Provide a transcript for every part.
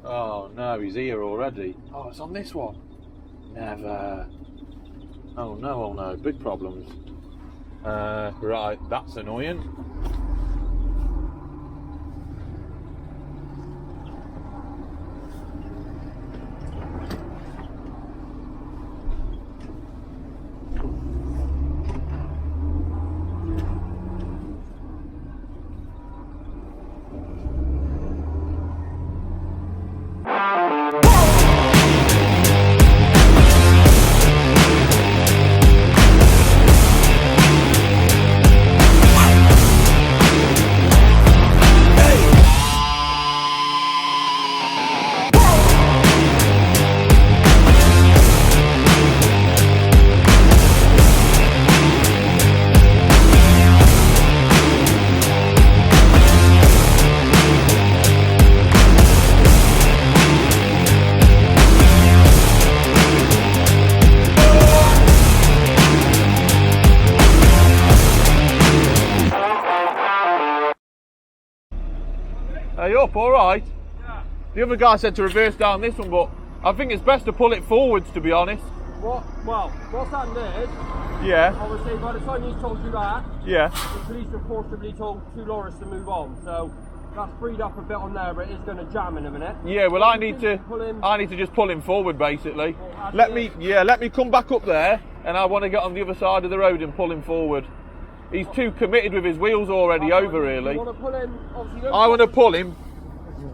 Oh no, he's here already. Oh, it's on this one. Never. Oh no, oh no, big problems. Right, that's annoying. Are you up all right? Yeah. The other guy said to reverse down this one, but I think it's best to pull it forwards, to be honest. Well, what's happened is, Yeah. obviously by the time he's told you that, Yeah. the police have forcibly told two lorries to move on, so that's freed up a bit on there, but it's going to jam in a minute. Yeah, well, I need to just pull him forward, basically. Let me come back up there, and I want to get on the other side of the road and pull him forward. He's too committed with his wheels already over, really. You want to pull him, obviously, I want to pull him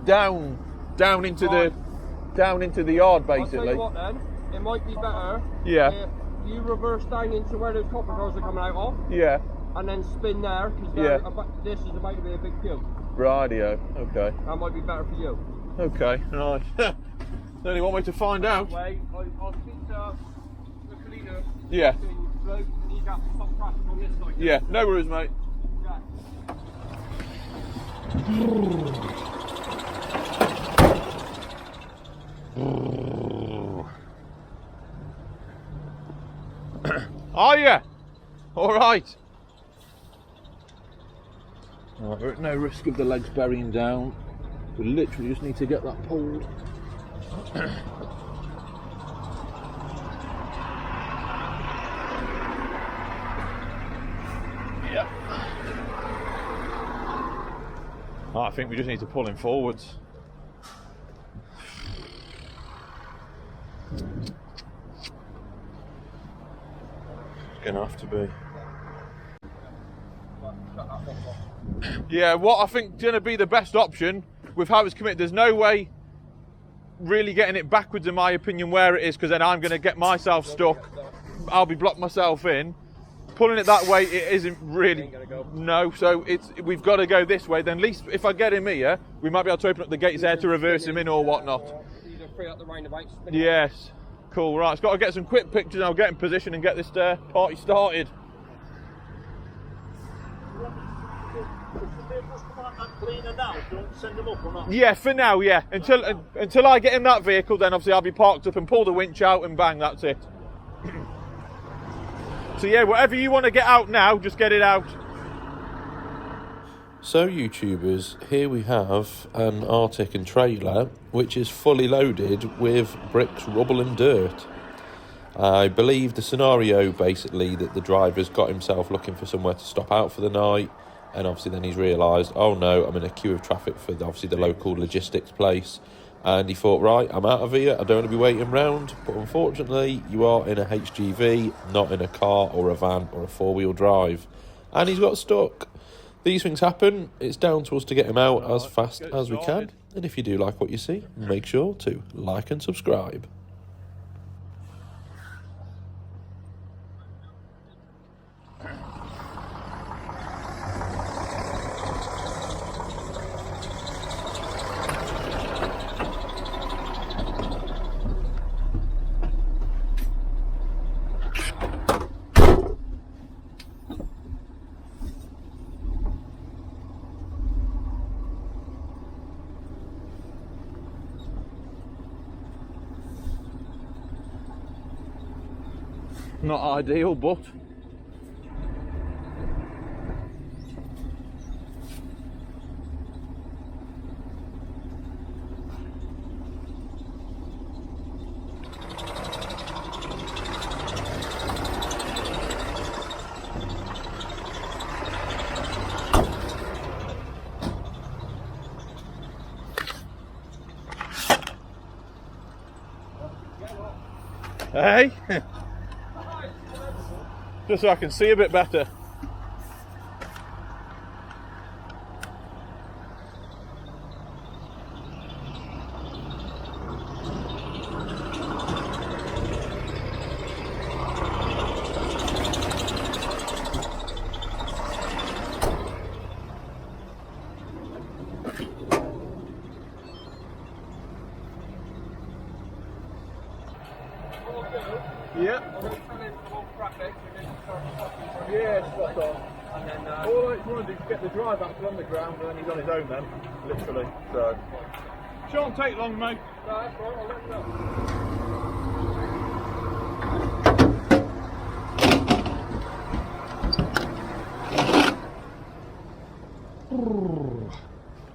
down into the yard, I'll tell basically. you what then, it might be better Yeah. if you reverse down into where those copper doors are coming out of, Yeah. and then spin there, because this is about to be a big queue. Radio. Okay. That might be better for you. Okay. Right. There's only one way to find out. Wait, I'll speak to the cleaner. Yeah. And he's got to stop traffic on this side. Yeah. No worries, mate. Yeah. Are you? All right. Right, we're at no risk of the legs burying down. We literally just need to get that pulled. Yeah. Oh, I think we just need to pull him forwards. Gonna have to be. Yeah, what I think is going to be the best option with how it's committed, there's no way really getting it backwards, in my opinion, where it is, because then I'm going to get myself stuck. I'll be blocked myself in. Pulling it that way, it isn't really. No, so we've got to go this way. Then at least if I get him here, we might be able to open up the gates there to reverse him in or whatnot. Either free up the roundabout. Yes. Cool, right. It's got to get some quick pictures and I'll get in position and get this party started. Yeah, for now, yeah. Until I get in that vehicle, then obviously I'll be parked up and pull the winch out and bang, that's it. So yeah, whatever you want to get out now, just get it out. So YouTubers, here we have an Arctic and trailer which is fully loaded with bricks, rubble and dirt. I believe the scenario basically that the driver's got himself looking for somewhere to stop out for the night, and obviously then he's realised, oh no, I'm in a queue of traffic for obviously the local logistics place, and he thought, right, I'm out of here, I don't want to be waiting round. But unfortunately you are in a HGV, not in a car or a van or a four-wheel drive, and he's got stuck. These things happen. It's down to us to get him out as fast as we can. And if you do like what you see, make sure to like and subscribe. Not ideal, but Hey? Just so I can see a bit better. Yeah. Yeah, spot on. And then, All I want to do is get the drive axle on the ground and then he's on his own then, literally. So, shan't take long, mate. no, that's right, I'll let you know.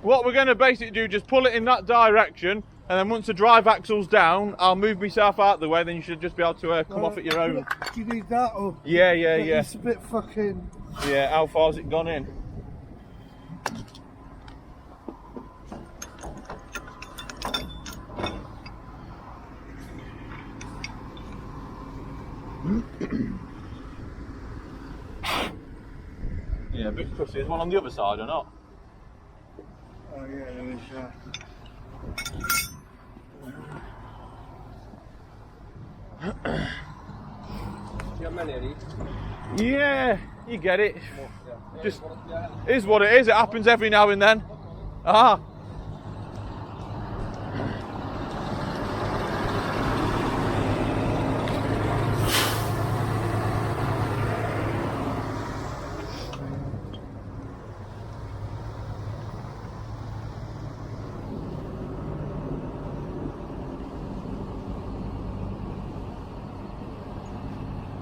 What we're going to basically do, just pull it in that direction, and then once the drive axle's down, I'll move myself out of the way, then you should just be able to come off at your own. Do you need that or? Yeah. It's a bit fucking. Yeah, how far's it gone in? Yeah, a bit pussy. Is one on the other side or not? Oh yeah, there is. Do you have many of these? Yeah, you get it. Yeah. Just is what it is. It happens every now and then. Ah.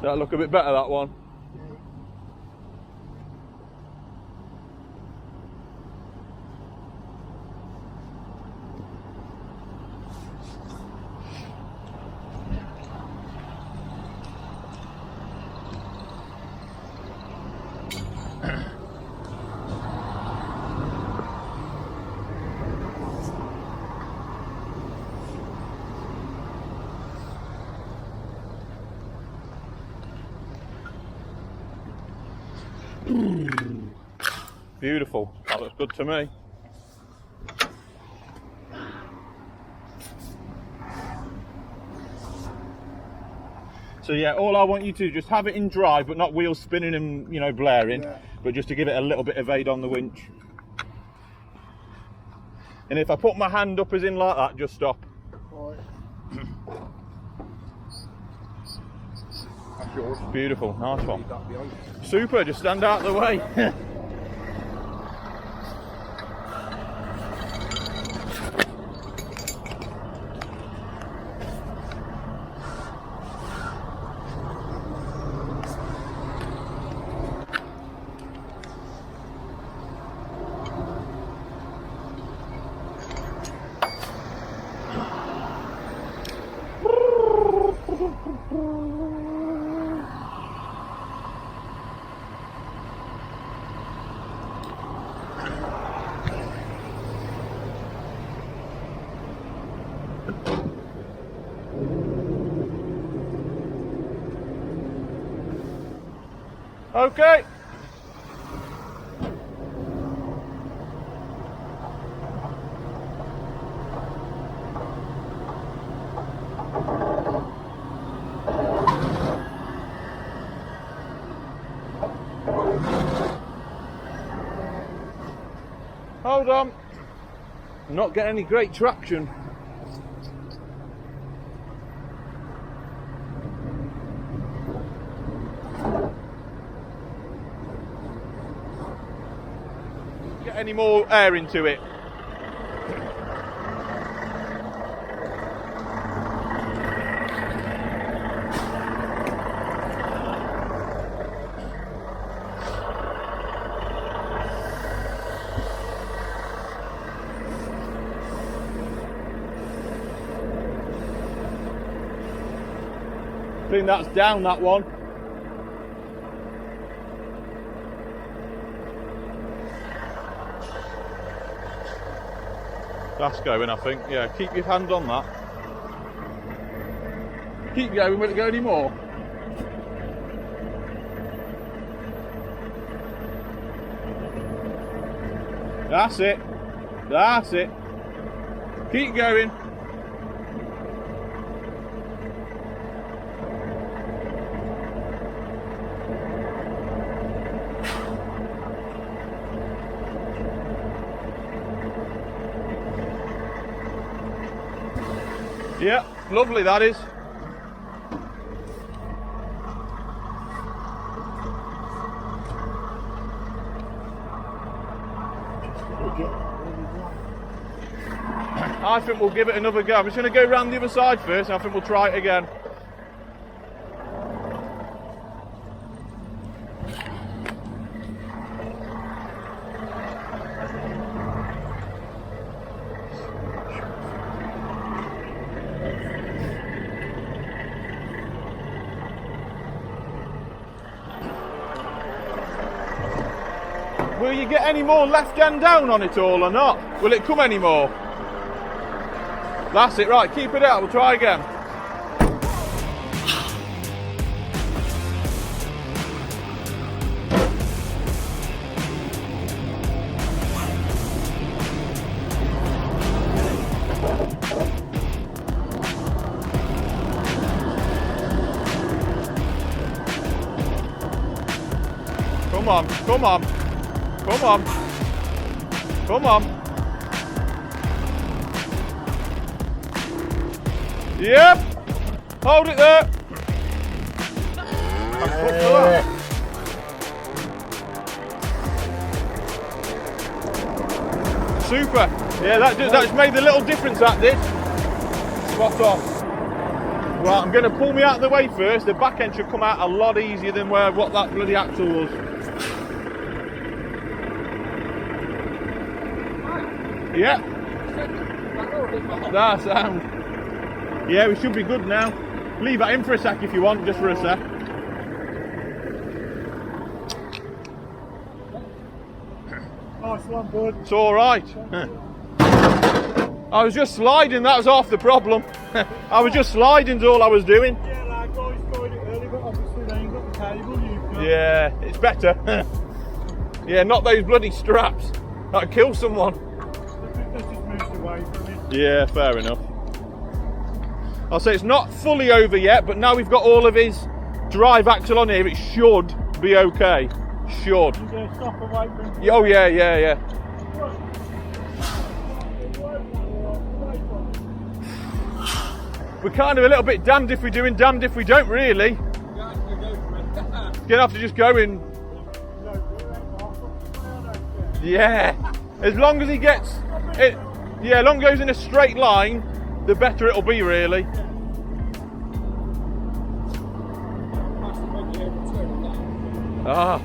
That'll look a bit better, that one. Beautiful. That looks good to me. So yeah, all I want you to do, just have it in drive, but not wheels spinning and, you know, blaring, but just to give it a little bit of aid on the winch. And if I put my hand up as in like that, just stop. Right. That's yours. Beautiful, nice one. Leave that behind. Super, just stand out of the way. Okay. Hold on. I'm not getting any great traction. Get any more air into it. I think that's down, that one. That's going, I think. Yeah, keep your hand on that. Keep going, will it go any more? That's it. That's it. Keep going. Yeah, lovely that is. I think we'll give it another go. I'm just going to go round the other side first, and I think we'll try it again. Will you get any more left hand down on it all or not? Will it come any more? That's it, right, keep it out, we'll try again. Come on, come on, come on, come on. Yep, hold it there. Super. Yeah, that's made a little difference, that did. Spot on. Right, I'm going to pull me out of the way first. The back end should come out a lot easier than what that bloody axle was. Yeah. That sound. Yeah, we should be good now. Leave that in for a sec if you want, just for a sec. Nice one, bud. It's all right. I was just sliding, that was half the problem. I was just sliding's all I was doing. Yeah, like guys tried it early, but obviously they ain't got the cable you've got. Yeah, it's better. Yeah, not those bloody straps. That'd kill someone. They just moved away from it. Yeah, fair enough. I'll say it's not fully over yet, but now we've got all of his drive axle on here, it should be okay. Should. You gonna stop away from it? Oh yeah, yeah, yeah. We're kind of a little bit damned if we do and damned if we don't, really. Gonna have to just go in. Yeah. As long as he gets it, yeah, as long as it goes in a straight line, the better it'll be, really. Ah.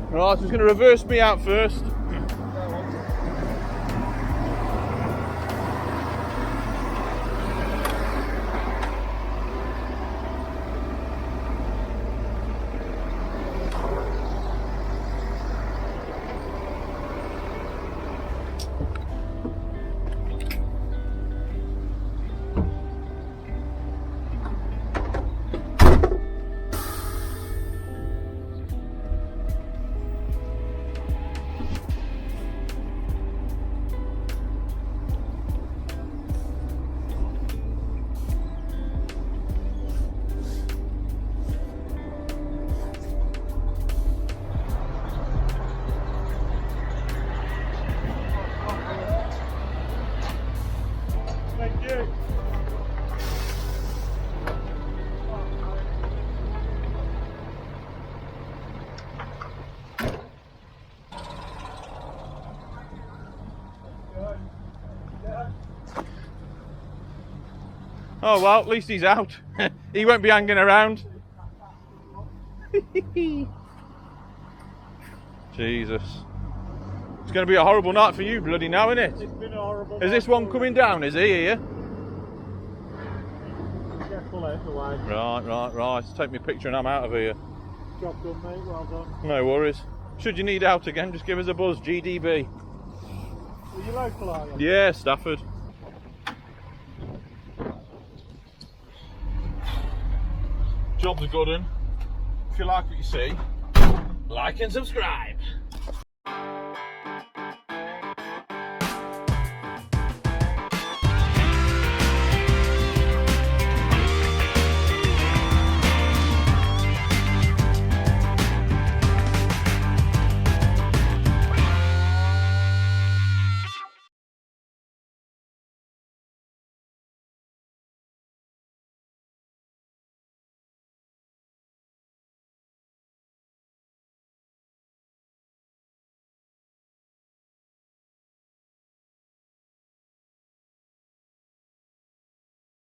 Right, so it's going to reverse me out first. Oh well, at least he's out. He won't be hanging around. Jesus. It's going to be a horrible night for you bloody now, isn't it? It's been a horrible. Is this one coming down, is he here? Careful out the way. Right. Take me a picture and I'm out of here. Job done, mate. Well done. No worries. Should you need out again, just give us a buzz, GDB. Are you local, are you? Yeah, Stafford. Job's a good one. If you like what you see, like and subscribe.